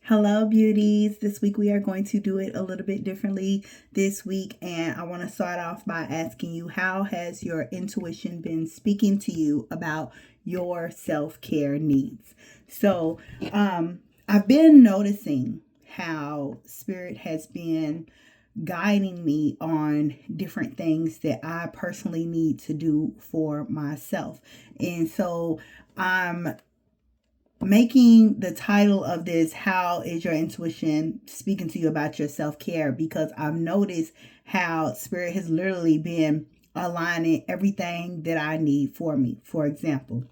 Hello, beauties. This week we are going to do it a little bit differently this week. And I want to start off by asking you, how has your intuition been speaking to you about your self-care needs? So, I've been noticing how Spirit has been guiding me on different things that I personally need to do for myself. And so I'm making the title of this, how is your intuition speaking to you about your self-care, because I've noticed how Spirit has literally been aligning everything that I need for me. For example,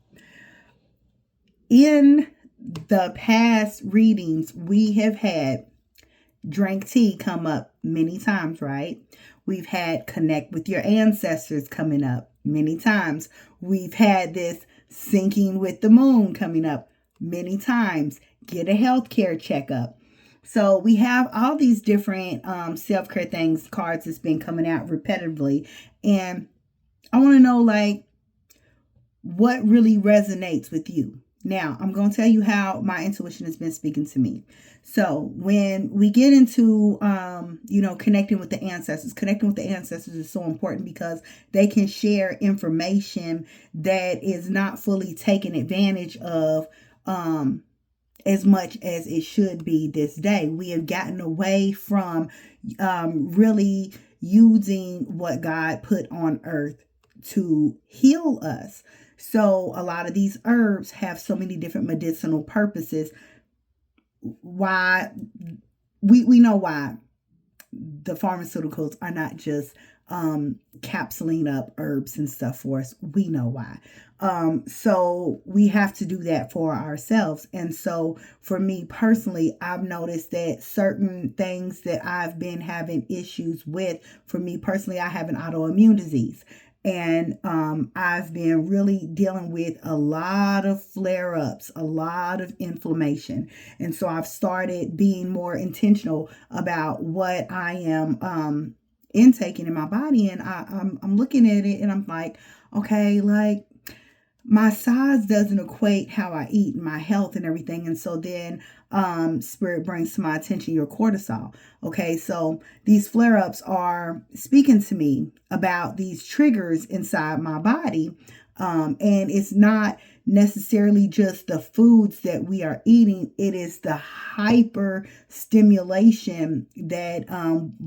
in the past readings, we have had drink tea come up many times, right? We've had connect with your ancestors coming up many times. We've had this syncing with the moon coming up many times. Get a healthcare checkup. So we have all these different self-care things, cards that's been coming out repetitively. And I want to know, like, what really resonates with you. Now, I'm going to tell you how my intuition has been speaking to me. So when we get into, connecting with the ancestors is so important because they can share information that is not fully taken advantage of as much as it should be this day. We have gotten away from really using what God put on earth to heal us. So a lot of these herbs have so many different medicinal purposes. Why? We know why the pharmaceuticals are not just capsuling up herbs and stuff for us. We know why. So we have to do that for ourselves. And so for me personally, I've noticed that certain things that I've been having issues with, for me personally, I have an autoimmune disease. And I've been really dealing with a lot of flare-ups, a lot of inflammation. And so I've started being more intentional about what I am intaking in my body. And I'm looking at it and I'm like, okay, like, my size doesn't equate how I eat and my health and everything. And so then Spirit brings to my attention your cortisol. Okay, so these flare-ups are speaking to me about these triggers inside my body. And it's not necessarily just the foods that we are eating. It is the hyper stimulation that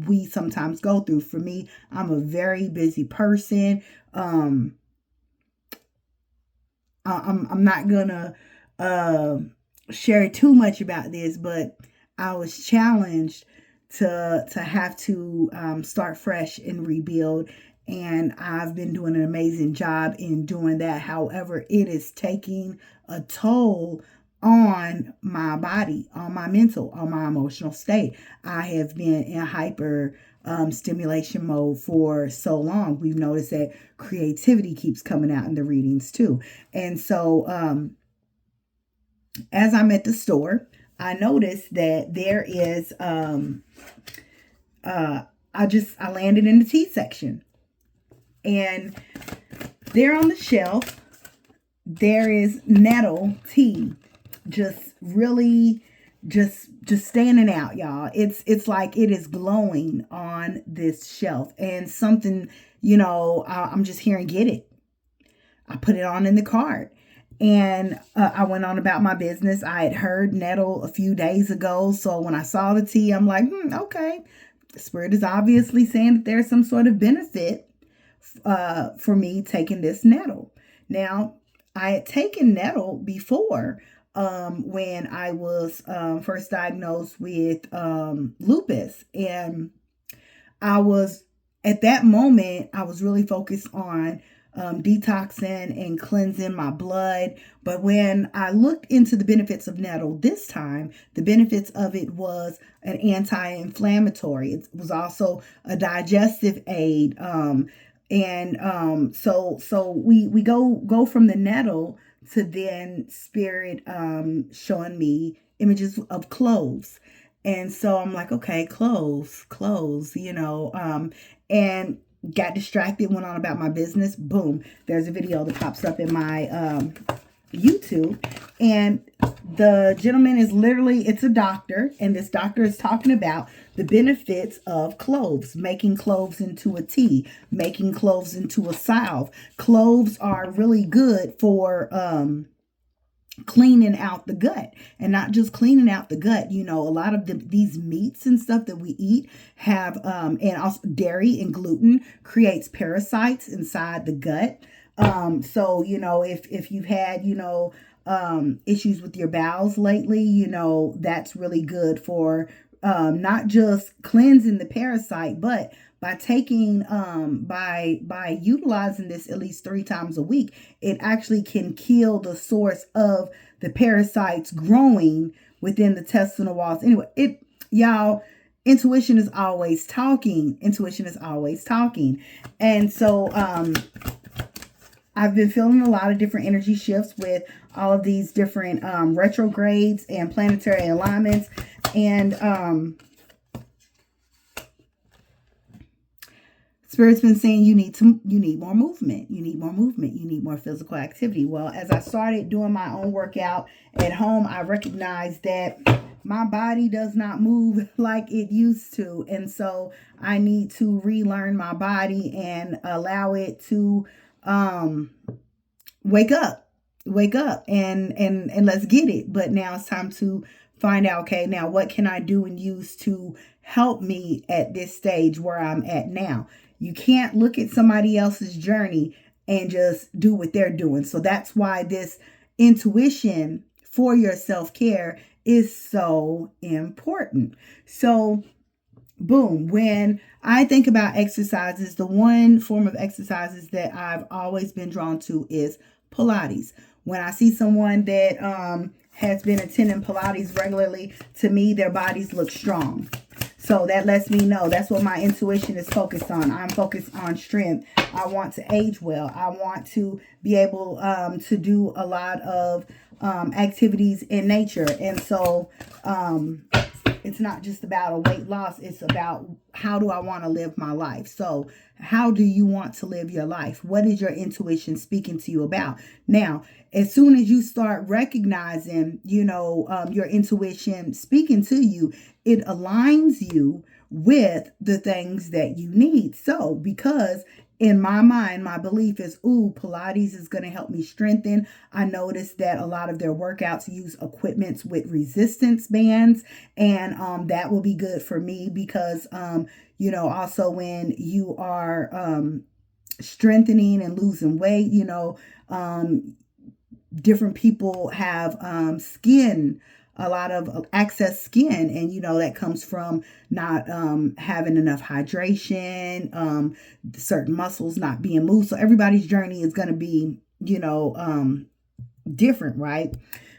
we sometimes go through. For me, I'm a very busy person. I'm not gonna share too much about this, but I was challenged to have to start fresh and rebuild, and I've been doing an amazing job in doing that. However, it is taking a toll on my body, on my mental, on my emotional state. I have been in hyper stimulation mode for so long. We've noticed that creativity keeps coming out in the readings too. And so as I'm at the store, I noticed that there is I landed in the tea section, and there on the shelf there is nettle tea, just really just standing out, y'all. It's like it is glowing on this shelf, and something, I'm just hearing, get it. I put it on in the cart, and I went on about my business. I had heard nettle a few days ago, so when I saw the tea, I'm like, okay, the Spirit is obviously saying that there's some sort of benefit for me taking this nettle. Now, I had taken nettle before, when I was first diagnosed with lupus. And I was, at that moment, I was really focused on detoxing and cleansing my blood. But when I looked into the benefits of nettle this time, the benefits of it was an anti-inflammatory. It was also a digestive aid. So we go from the nettle to then Spirit showing me images of cloves. And so I'm like, okay, cloves, and got distracted, went on about my business. Boom, there's a video that pops up in my YouTube, and the gentleman is literally, it's a doctor, and this doctor is talking about the benefits of cloves, making cloves into a tea, making cloves into a salve. Cloves are really good for cleaning out the gut, and not just cleaning out the gut. You know, a lot of these meats and stuff that we eat have and also dairy and gluten creates parasites inside the gut. So you know, if you've had, you know, issues with your bowels lately, you know, that's really good for not just cleansing the parasite, but by taking by utilizing this at least 3 times a week, it actually can kill the source of the parasites growing within the intestinal walls. Anyway, y'all, intuition is always talking. Intuition is always talking. And so I've been feeling a lot of different energy shifts with all of these different retrogrades and planetary alignments. And Spirit's been saying you need more movement. You need more movement. You need more physical activity. Well, as I started doing my own workout at home, I recognized that my body does not move like it used to. And so I need to relearn my body and allow it to wake up and let's get it. But now it's time to find out, okay, now what can I do and use to help me at this stage where I'm at now? You can't look at somebody else's journey and just do what they're doing. So that's why this intuition for your self-care is so important. So boom, when I think about exercises, the one form of exercises that I've always been drawn to is Pilates. When I see someone that has been attending Pilates regularly, to me, their bodies look strong. So that lets me know that's what my intuition is focused on. I'm focused on strength. I want to age well. I want to be able to do a lot of activities in nature. And so it's not just about a weight loss. It's about, how do I want to live my life? So how do you want to live your life? What is your intuition speaking to you about? Now, as soon as you start recognizing, you know, your intuition speaking to you, it aligns you with the things that you need. So because in my mind, my belief is, Pilates is going to help me strengthen. I noticed that a lot of their workouts use equipments with resistance bands, and that will be good for me because, you know, also when you are strengthening and losing weight, you know, different people have a lot of excess skin, and you know that comes from not having enough hydration, certain muscles not being moved. So everybody's journey is going to be, you know, different, right?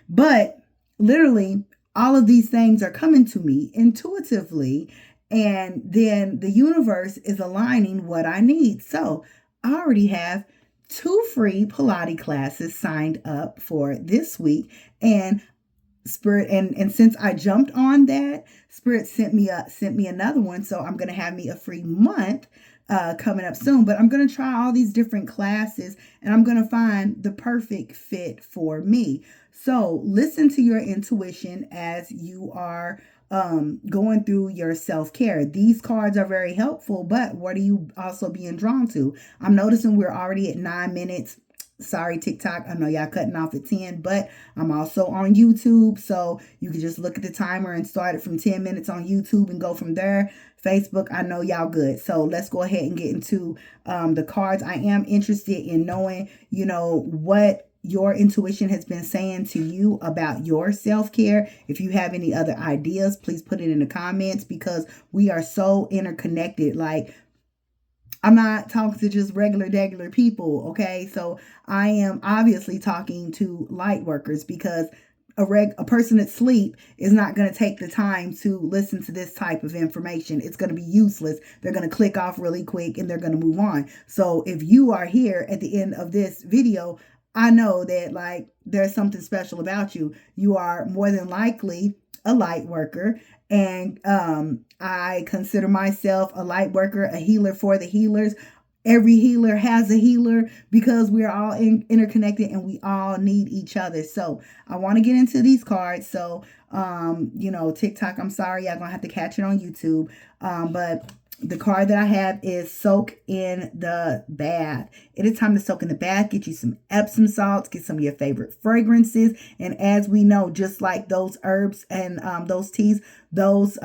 But literally all of these things are coming to me intuitively, and then the universe is aligning what I need. So I already have 2 free Pilates classes signed up for this week, and Spirit, and since I jumped on that, Spirit sent me another one. So I'm going to have me a free month coming up soon. But I'm going to try all these different classes, and I'm going to find the perfect fit for me. So listen to your intuition as you are going through your self-care. These cards are very helpful, but what are you also being drawn to? I'm noticing we're already at 9 minutes. Sorry, TikTok. I know y'all cutting off at 10, but I'm also on YouTube. So you can just look at the timer and start it from 10 minutes on YouTube and go from there. Facebook, I know y'all good. So let's go ahead and get into the cards. I am interested in knowing, you know, what your intuition has been saying to you about your self-care. If you have any other ideas, please put it in the comments, because we are so interconnected. Like, I'm not talking to just regular people, okay? So I am obviously talking to light workers, because a person asleep is not going to take the time to listen to this type of information. It's going to be useless. They're going to click off really quick and they're going to move on. So if you are here at the end of this video, I know that like there's something special about you. You are more than likely a light worker. And I consider myself a light worker, a healer for the healers. Every healer has a healer because we're all interconnected and we all need each other. So I want to get into these cards. So, TikTok, I'm sorry, y'all gonna have to catch it on YouTube. But the card that I have is soak in the bath. It is time to soak in the bath. Get you some Epsom salts, get some of your favorite fragrances. And as we know, just like those herbs and those teas, those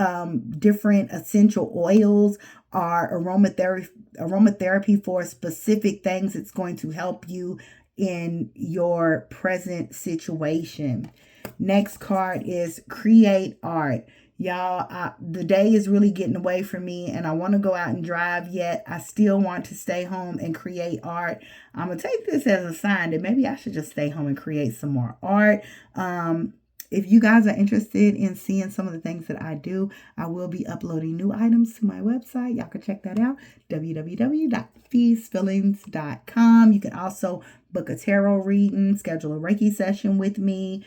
different essential oils are aromatherapy for specific things. It's going to help you in your present situation. Next card is create art. Y'all, the day is really getting away from me and I want to go out and drive, yet I still want to stay home and create art. I'm going to take this as a sign that maybe I should just stay home and create some more art. If you guys are interested in seeing some of the things that I do, I will be uploading new items to my website. Y'all can check that out, www.feastfeelings.com. You can also book a tarot reading, schedule a Reiki session with me,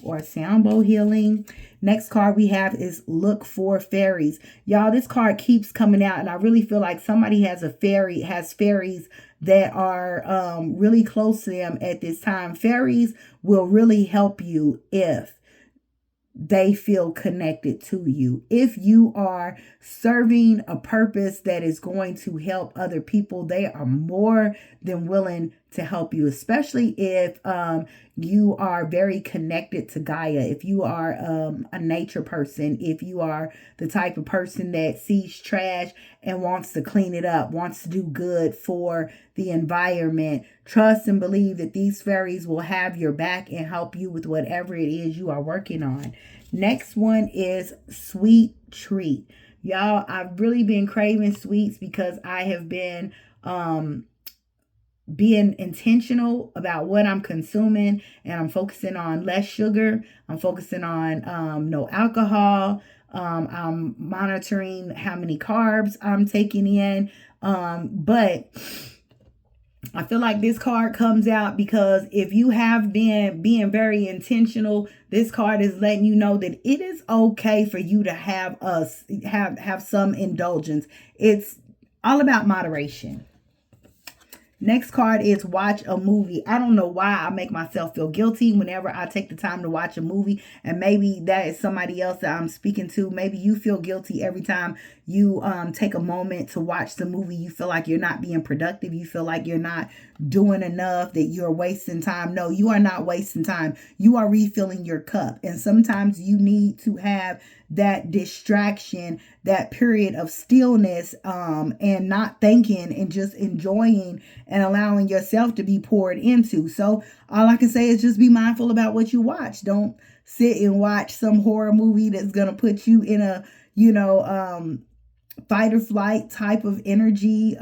or sound bowl healing. Next card we have is look for fairies. Y'all, this card keeps coming out and I really feel like somebody has fairies that are really close to them at this time. Fairies will really help you if they feel connected to you. If you are serving a purpose that is going to help other people, they are more than willing to help you, especially if you are very connected to Gaia. If you are a nature person, if you are the type of person that sees trash and wants to clean it up, wants to do good for the environment, trust and believe that these fairies will have your back and help you with whatever it is you are working on. Next one is sweet treat. Y'all, I've really been craving sweets because I have been being intentional about what I'm consuming, and I'm focusing on less sugar. I'm focusing on no alcohol. I'm monitoring how many carbs I'm taking in. But I feel like this card comes out because if you have been being very intentional, this card is letting you know that it is okay for you to have some indulgence. It's all about moderation. Next card is watch a movie. I don't know why I make myself feel guilty whenever I take the time to watch a movie. And maybe that is somebody else that I'm speaking to. Maybe you feel guilty every time you take a moment to watch the movie. You feel like you're not being productive. You feel like you're not doing enough, that you're wasting time. No, you are not wasting time. You are refilling your cup. And sometimes you need to have that distraction, that period of stillness, and not thinking and just enjoying and allowing yourself to be poured into. So all I can say is just be mindful about what you watch. Don't sit and watch some horror movie that's going to put you in a, fight or flight type of energy,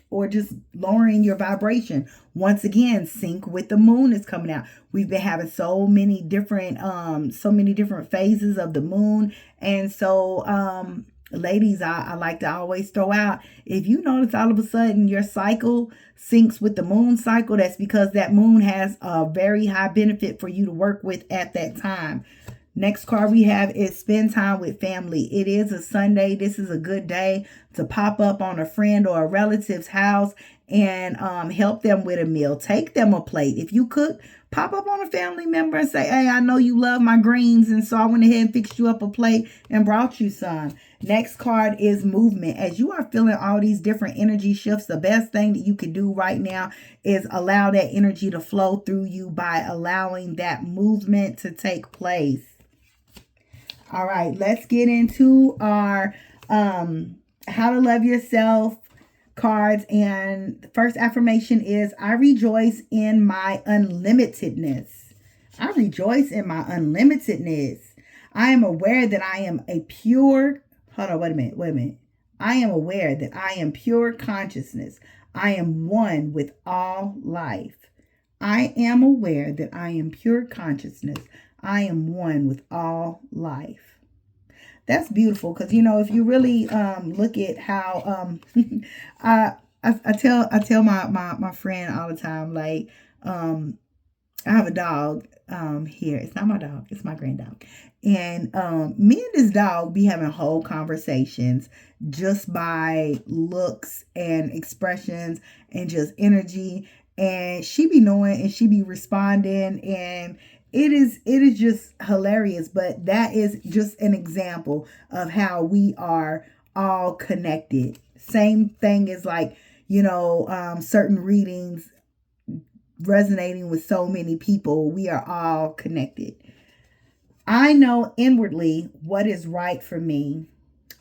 or just lowering your vibration. Once again, sync with the moon is coming out. We've been having so many different phases of the moon. And so, ladies, I like to always throw out, if you notice all of a sudden your cycle syncs with the moon cycle, that's because that moon has a very high benefit for you to work with at that time. Next card we have is spend time with family. It is a Sunday. This is a good day to pop up on a friend or a relative's house and help them with a meal. Take them a plate. If you cook, pop up on a family member and say, hey, I know you love my greens, and so I went ahead and fixed you up a plate and brought you some. Next card is movement. As you are feeling all these different energy shifts, the best thing that you can do right now is allow that energy to flow through you by allowing that movement to take place. All right, let's get into our how to love yourself cards. And the first affirmation is, I rejoice in my unlimitedness. I rejoice in my unlimitedness. I am aware that I am a pure, hold on, wait a minute. I am aware that I am pure consciousness. I am one with all life. I am aware that I am pure consciousness. I am one with all life. That's beautiful, because if you really look at how I tell my friend all the time, like I have a dog here. It's not my dog, it's my grand dog. And me and this dog be having whole conversations just by looks and expressions and just energy. And she be knowing and she be responding, and it is just hilarious. But that is just an example of how we are all connected. Same thing as like, certain readings resonating with so many people. We are all connected. I know inwardly what is right for me.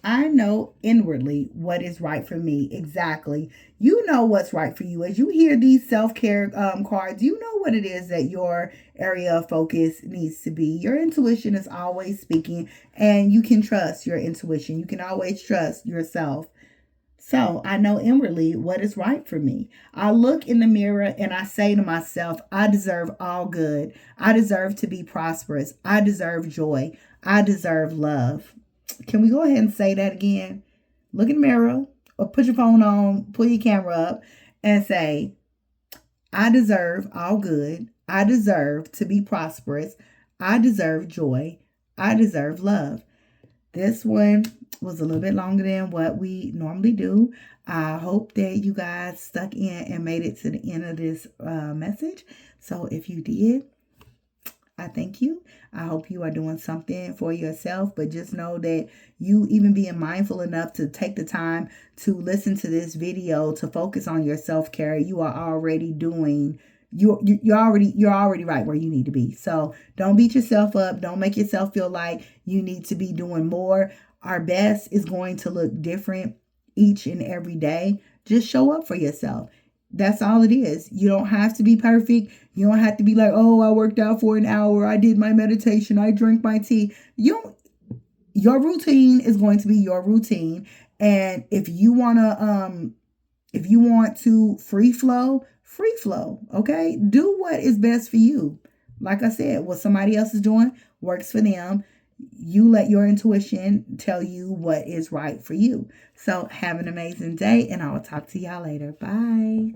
I know inwardly what is right for me. Exactly. You know what's right for you. As you hear these self-care cards, you know what it is that your area of focus needs to be. Your intuition is always speaking, and you can trust your intuition. You can always trust yourself. So I know inwardly what is right for me. I look in the mirror and I say to myself, I deserve all good. I deserve to be prosperous. I deserve joy. I deserve love. Can we go ahead and say that again? Look in the mirror or put your phone on, pull your camera up and say, I deserve all good. I deserve to be prosperous. I deserve joy. I deserve love. This one was a little bit longer than what we normally do. I hope that you guys stuck in and made it to the end of this message. So if you did, I thank you. I hope you are doing something for yourself, but just know that you even being mindful enough to take the time to listen to this video, to focus on your self-care, you are already doing you're already right where you need to be. So don't beat yourself up. Don't make yourself feel like you need to be doing more. Our best is going to look different each and every day. Just show up for yourself. That's all it is. You don't have to be perfect. You don't have to be like, oh, I worked out for an hour. I did my meditation. I drank my tea. Your routine is going to be your routine. And if you want to free flow, okay? Do what is best for you. Like I said, what somebody else is doing works for them. You let your intuition tell you what is right for you. So have an amazing day, and I will talk to y'all later. Bye.